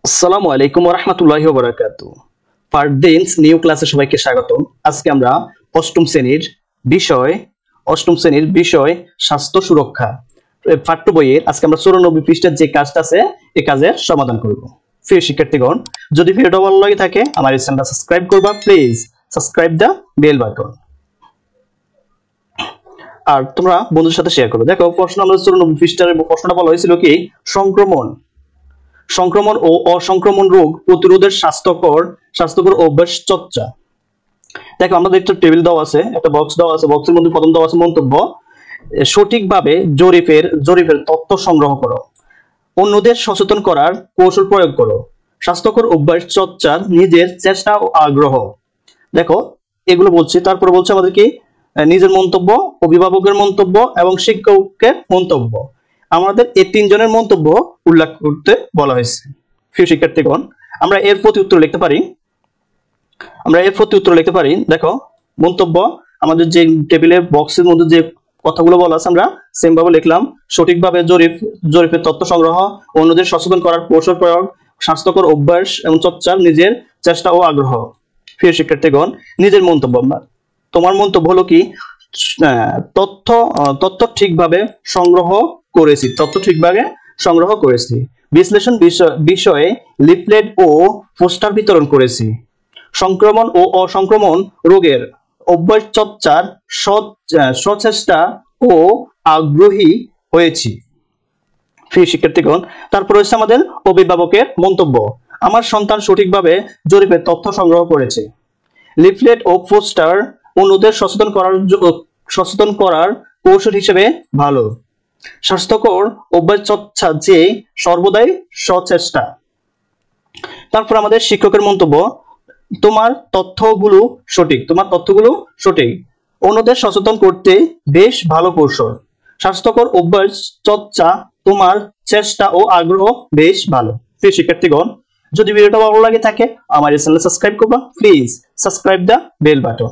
আসসালামু আলাইকুম ওয়া রাহমাতুল্লাহি ওয়া বারাকাতুহু। ফারদিনস নিউ ক্লাসে সবাইকে স্বাগতম। আজকে আমরা অষ্টম শ্রেণীর বিষয় স্বাস্থ্য সুরক্ষা পাঠ্য বইয়ের আজকে আমরা 94 পৃষ্ঠার যে কাজটা আছে এই কাজের সমাধান করব। প্রিয় শিক্ষার্থীগণ, যদি ভিডিওটা ভালো লাগে থাকে আমার এই চ্যানেলটা সাবস্ক্রাইব করবা, please subscribe the bell button. আর তোমরা বন্ধুদের সাথে শেয়ার করবে। দেখো প্রশ্ন আমরা 94 পৃষ্ঠার প্রশ্নটা বলা হয়েছিল কি, সংক্রমণ ও অসংক্রমণ রোগ প্রতিরোধের স্বাস্থ্যকর অভ্যাস চর্চা। দেখো আমাদের একটা টেবিল দেওয়া আছে, একটা বক্স দেওয়া আছে, বক্সের মধ্যে প্রথম দেওয়া আছে মন্তব্য। সঠিকভাবে জরিপের তথ্য সংগ্রহ করো, অন্যদের সচেতন করার কৌশল প্রয়োগ করো, স্বাস্থ্যকর অভ্যাস চর্চার নিজের চেষ্টা ও আগ্রহ। দেখো এগুলো বলছি, তারপরে বলছে আমাদের কি নিজের মন্তব্য, অভিভাবকের মন্তব্য এবং শিক্ষকের মন্তব্য। আমাদের এই তিনজনের মন্তব্য উল্লেখ করতে বলা হয়েছে। প্রিয় শিক্ষার্থীগণ, আমরা এর প্রতি উত্তর লিখতে পারি। দেখো মন্তব্য, আমাদের যে টেবিলের বক্সের মধ্যে যে কথাগুলো বলা আছে আমরা সেম ভাবে লিখলাম। সঠিকভাবে জরিপের তথ্য সংগ্রহ, অন্যদের সচেতন করার কৌশল প্রয়োগ, স্বাস্থ্যকর অভ্যাস এবং চর্চার নিজের চেষ্টা ও আগ্রহ। প্রিয় শিক্ষার্থীগণ, নিজের মন্তব্য, তোমার মন্তব্য হলো কি, তথ্য ঠিকভাবে সংগ্রহ করেছি, বিশ্লেষণ বিষয়ে লিফলেট ও পোস্টার বিতরণ করেছি, সংক্রমণ ও অসংক্রমণ রোগের অভ্যাস চর্চার সচেষ্টা ও আগ্রহী হয়েছি। প্রিয় শিক্ষার্থীগণ, তারপর হচ্ছে আমাদের অভিভাবকের মন্তব্য। আমার সন্তান সঠিকভাবে জরিপের তথ্য সংগ্রহ করেছে, লিফলেট ও পোস্টার অন্যদের সচেতন করার কৌশল হিসেবে ভালো, স্বাস্থ্যকর অভ্যাস চর্চা যে সর্বদাই সচেষ্টা। তারপর আমাদের শিক্ষকের মন্তব্য, তোমার তথ্যগুলো সঠিক, অন্যদের সচেতন করতে বেশ ভালো কৌশল, স্বাস্থ্যকর অভ্যাস চর্চা তোমার চেষ্টা ও আগ্রহ বেশ ভালো। প্রিয় শিক্ষার্থীগণ, যদি ভিডিওটা ভালো লাগে থাকে আমার এই চ্যানেল সাবস্ক্রাইব করবা, please subscribe the bell button.